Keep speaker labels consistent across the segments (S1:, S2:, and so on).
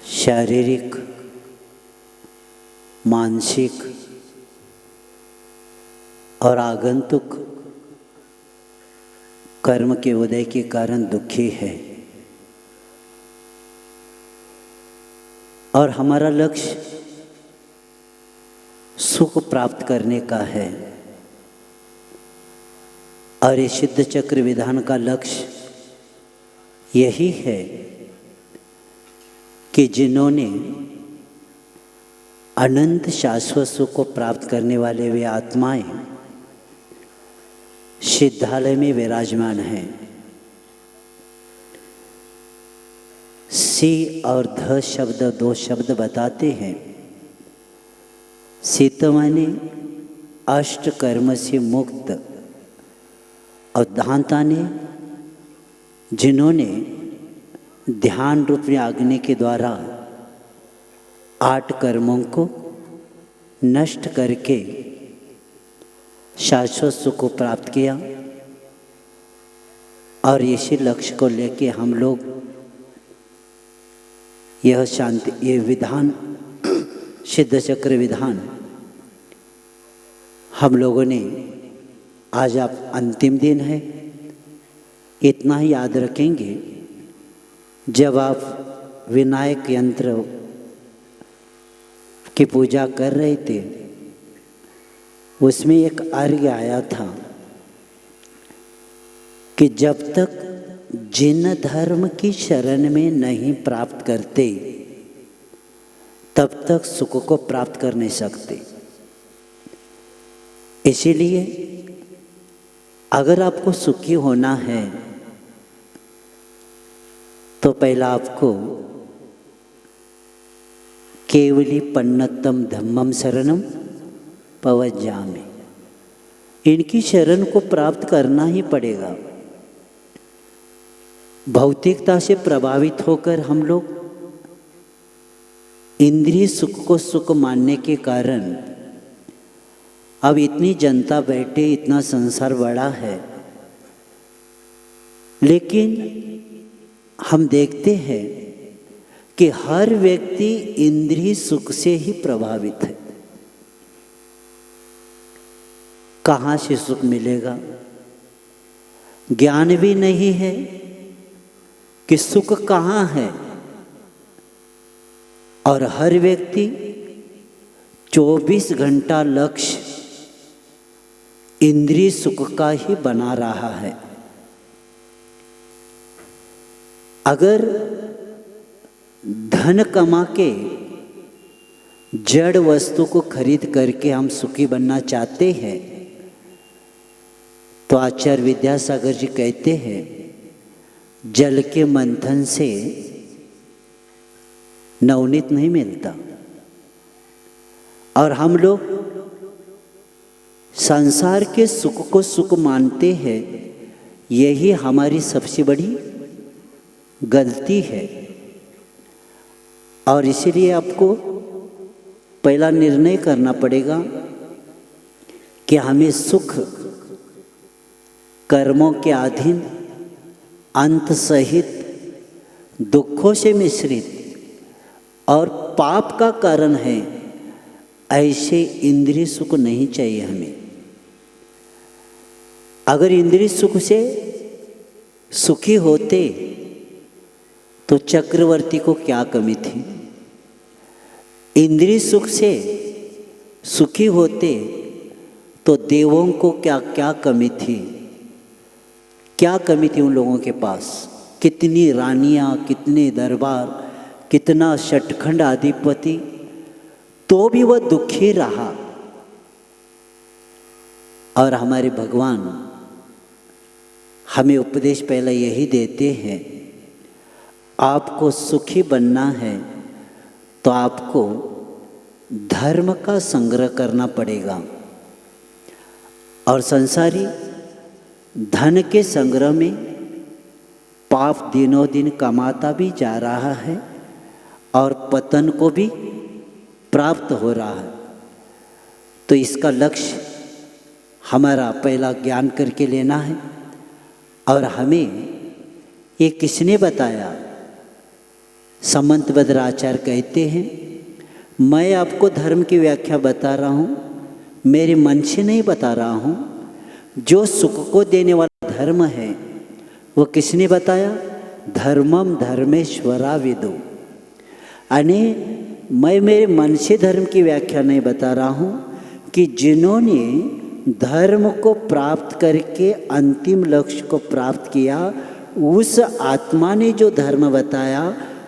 S1: शारीरिक, मानसिक और आगंतुक कर्म के उदय के कारण दुखी है और हमारा लक्ष्य सुख प्राप्त करने का है। और ये सिद्ध चक्र विधान का लक्ष्य यही है कि जिन्होंने अनंत शाश्वत सुख को प्राप्त करने वाले वे आत्माएं सिद्धालय में विराजमान हैं। सी और ध शब्द दो शब्द बताते हैं। सी तो माने अष्ट कर्म से मुक्त और धांता ने जिन्होंने ध्यान रूपी आग्नि के द्वारा 8 कर्मों को नष्ट करके शाश्वत सुख को प्राप्त किया। और इसी लक्ष्य को लेके हम लोग यह शांति, ये विधान सिद्ध चक्र विधान हम लोगों ने आज आप अंतिम दिन है, इतना ही याद रखेंगे। जब आप विनायक यंत्र की पूजा कर रहे थे उसमें एक अर्घ्य आया था कि जब तक जिन धर्म की शरण में नहीं प्राप्त करते तब तक सुख को प्राप्त कर नहीं सकते। इसीलिए अगर आपको सुखी होना है तो पहला आपको केवली पन्नतम धम्मम शरणम पवज्जामि, इनकी शरण को प्राप्त करना ही पड़ेगा। भौतिकता से प्रभावित होकर हम लोग इंद्रिय सुख को सुख मानने के कारण अब इतनी जनता बैठे, इतना संसार बड़ा है, लेकिन हम देखते हैं कि हर व्यक्ति इंद्रिय सुख से ही प्रभावित है। कहाँ से सुख मिलेगा? ज्ञान भी नहीं है कि सुख कहाँ है। और हर व्यक्ति 24 घंटा लक्ष्य इंद्रिय सुख का ही बना रहा है। अगर धन कमा के जड़ वस्तु को खरीद करके हम सुखी बनना चाहते हैं तो आचार्य विद्यासागर जी कहते हैं जल के मंथन से नवनीत नहीं मिलता। और हम लोग संसार के सुख को सुख मानते हैं, यही हमारी सबसे बड़ी गलती है। और इसीलिए आपको पहला निर्णय करना पड़ेगा कि हमें सुख कर्मों के अधीन अंत सहित दुखों से मिश्रित और पाप का कारण है, ऐसे इंद्रिय सुख नहीं चाहिए हमें। अगर इंद्रिय सुख से सुखी होते तो चक्रवर्ती को क्या कमी थी? इंद्रिय सुख से सुखी होते तो देवों को क्या क्या कमी थी? क्या कमी थी उन लोगों के पास? कितनी रानियां, कितने दरबार, कितना शतखंड अधिपति, तो भी वह दुखी रहा। और हमारे भगवान हमें उपदेश पहले यही देते हैं, आपको सुखी बनना है तो आपको धर्म का संग्रह करना पड़ेगा। और संसारी धन के संग्रह में पाप दिनों दिन कमाता भी जा रहा है और पतन को भी प्राप्त हो रहा है। तो इसका लक्ष्य हमारा पहला ज्ञान करके लेना है। और हमें ये किसने बताया समंतभद्र आचार्य कहते हैं, मैं आपको धर्म की व्याख्या बता रहा हूँ, मेरे मन से नहीं बता रहा हूँ। जो सुख को देने वाला धर्म है वो किसने बताया? धर्मम धर्मेश्वरा विदु। यानी मैं मेरे मन से धर्म की व्याख्या नहीं बता रहा हूँ कि जिन्होंने धर्म को प्राप्त करके अंतिम लक्ष्य को प्राप्त किया, उस आत्मा ने जो धर्म बताया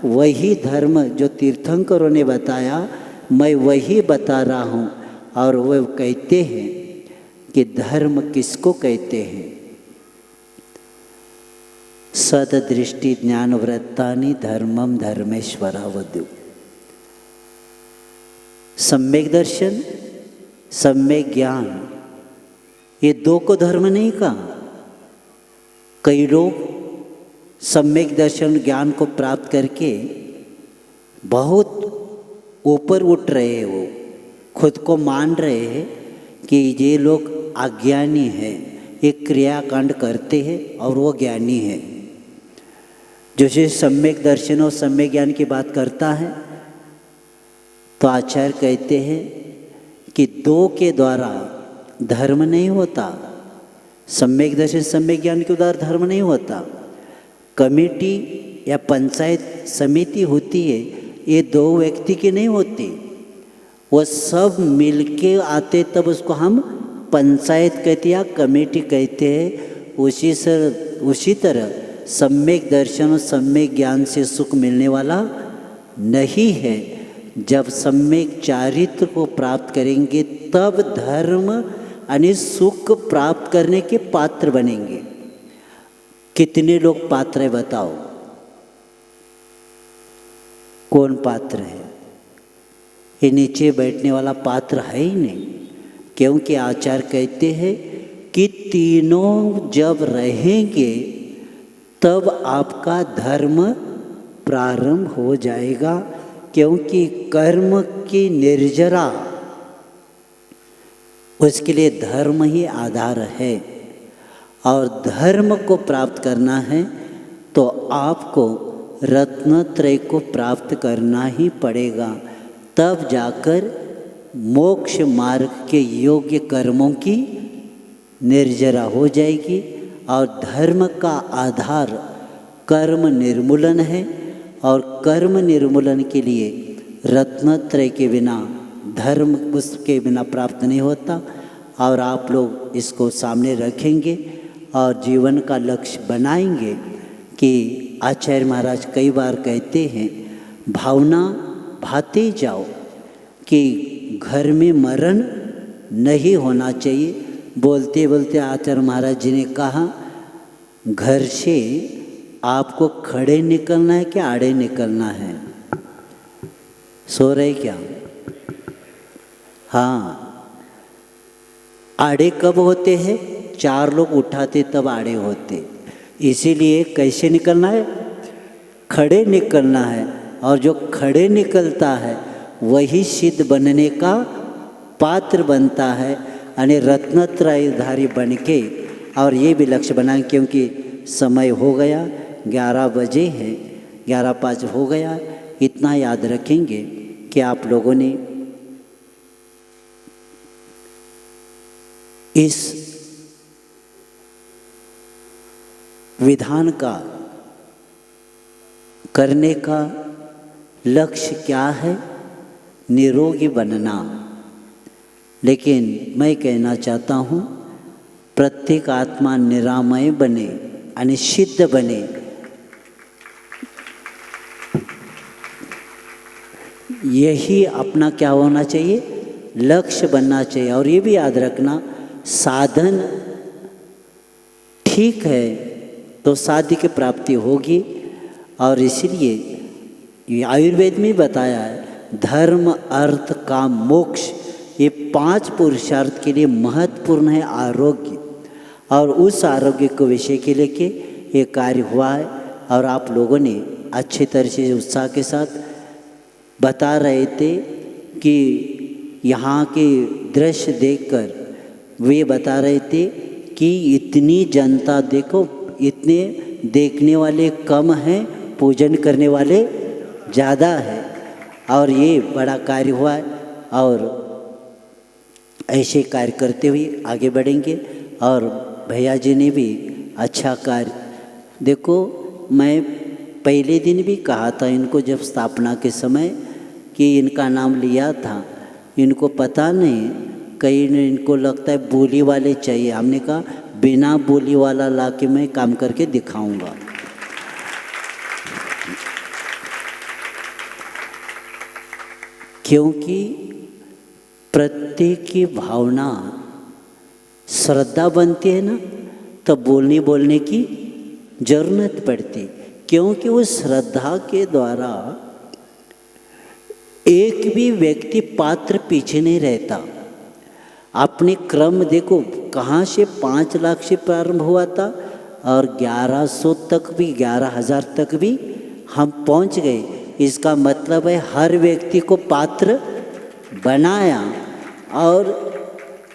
S1: वही धर्म जो तीर्थंकरों ने बताया मैं वही बता रहा हूँ। और वो कहते हैं कि धर्म किसको कहते हैं? सददृष्टि ज्ञान वृत्तानि धर्मम धर्मेश्वरावदु। सम्यक दर्शन, सम्यक ज्ञान, ये दो को धर्म नहीं कहा। कई लोग सम्यक दर्शन ज्ञान को प्राप्त करके बहुत ऊपर उठ रहे हैं, वो खुद को मान रहे हैं कि ये लोग अज्ञानी हैं, ये क्रियाकांड करते हैं और वो ज्ञानी है। जैसे सम्यक दर्शन और सम्यक ज्ञान की बात करता है तो आचार्य कहते हैं कि दो के द्वारा धर्म नहीं होता। सम्यक दर्शन सम्यक ज्ञान के द्वारा धर्म नहीं होता। कमेटी या पंचायत समिति होती है, ये दो व्यक्ति की नहीं होती, वो सब मिलके आते तब उसको हम पंचायत कहते या कमेटी कहते हैं। उसी तरह सम्यक दर्शन और सम्यक ज्ञान से सुख मिलने वाला नहीं है। जब सम्यक चारित्र को प्राप्त करेंगे तब धर्म यानी सुख प्राप्त करने के पात्र बनेंगे। कितने लोग पात्र है बताओ? कौन पात्र है? ये नीचे बैठने वाला पात्र है ही नहीं, क्योंकि आचार्य कहते हैं कि तीनों जब रहेंगे तब आपका धर्म प्रारंभ हो जाएगा। क्योंकि कर्म की निर्जरा, उसके लिए धर्म ही आधार है। और धर्म को प्राप्त करना है तो आपको रत्नत्रय को प्राप्त करना ही पड़ेगा, तब जाकर मोक्ष मार्ग के योग्य कर्मों की निर्जरा हो जाएगी। और धर्म का आधार कर्म निर्मूलन है, और कर्म निर्मूलन के लिए रत्नत्रय के बिना धर्म उसके बिना प्राप्त नहीं होता। और आप लोग इसको सामने रखेंगे और जीवन का लक्ष्य बनाएंगे कि आचार्य महाराज कई बार कहते हैं, भावना भाते जाओ कि घर में मरण नहीं होना चाहिए। बोलते बोलते आचार्य महाराज जी ने कहा, घर से आपको खड़े निकलना है कि आड़े निकलना है? सो रहे क्या? हाँ, आड़े कब होते हैं? चार लोग उठाते तब आड़े होते। इसीलिए कैसे निकलना है? खड़े निकलना है। और जो खड़े निकलता है वही सिद्ध बनने का पात्र बनता है, यानी रत्नत्रयधारी बन के। और ये भी लक्ष्य बनाएं, क्योंकि समय हो गया, 11 बजे है, 11:05 हो गया। इतना याद रखेंगे कि आप लोगों ने इस विधान का करने का लक्ष्य क्या है? निरोगी बनना। लेकिन मैं कहना चाहता हूँ, प्रत्येक आत्मा निरामय बने, यानी सिद्ध बने। यही अपना क्या होना चाहिए? लक्ष्य बनना चाहिए। और ये भी याद रखना, साधन ठीक है तो साध्य की प्राप्ति होगी। और इसलिए आयुर्वेद में बताया है, धर्म अर्थ काम मोक्ष, ये 5 पुरुषार्थ के लिए महत्वपूर्ण है आरोग्य। और उस आरोग्य को विषय के लेके ये कार्य हुआ है। और आप लोगों ने अच्छी तरह से उत्साह के साथ बता रहे थे कि यहाँ के दृश्य देखकर वे बता रहे थे कि इतनी जनता देखो, इतने देखने वाले कम हैं, पूजन करने वाले ज़्यादा है और ये बड़ा कार्य हुआ है और ऐसे कार्य करते हुए आगे बढ़ेंगे। और भैया जी ने भी अच्छा कार्य, देखो मैं पहले दिन भी कहा था इनको जब स्थापना के समय कि इनका नाम लिया था, इनको पता नहीं, कई ने इनको लगता है बोली वाले चाहिए। हमने कहा बिना बोली वाला ला के मैं काम करके दिखाऊंगा। क्योंकि प्रत्येक की भावना श्रद्धा बनती है ना, तब बोलने की जरूरत पड़ती, क्योंकि उस श्रद्धा के द्वारा एक भी व्यक्ति पात्र पीछे नहीं रहता। अपने क्रम देखो, कहाँ से 5 लाख से प्रारंभ हुआ था और 1100 तक भी, 11,000 तक भी हम पहुँच गए। इसका मतलब है हर व्यक्ति को पात्र बनाया। और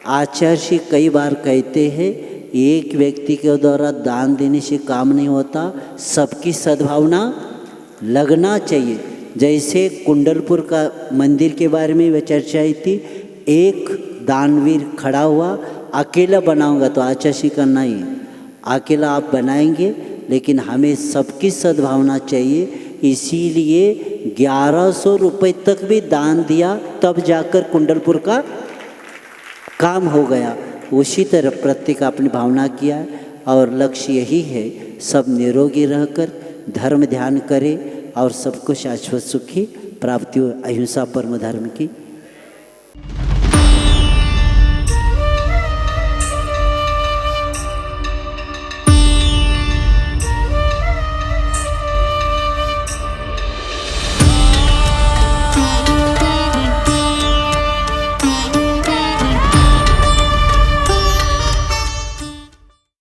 S1: आचार्य जी कई बार कहते हैं एक व्यक्ति के द्वारा दान देने से काम नहीं होता, सबकी सद्भावना लगना चाहिए। जैसे कुंडलपुर का मंदिर के बारे में वह चर्चा आई थी, एक दानवीर खड़ा हुआ, अकेला बनाऊंगा तो आचार्य जी का नहीं, अकेला आप बनाएंगे, लेकिन हमें सबकी सद्भावना चाहिए। इसीलिए 1100 रुपये तक भी दान दिया, तब जाकर कुंडलपुर का काम हो गया। उसी तरह प्रत्येक अपनी भावना किया और लक्ष्य यही है, सब निरोगी रहकर धर्म ध्यान करें और सबको शाश्वत सुखी प्राप्ति हो। अहिंसा परम धर्म की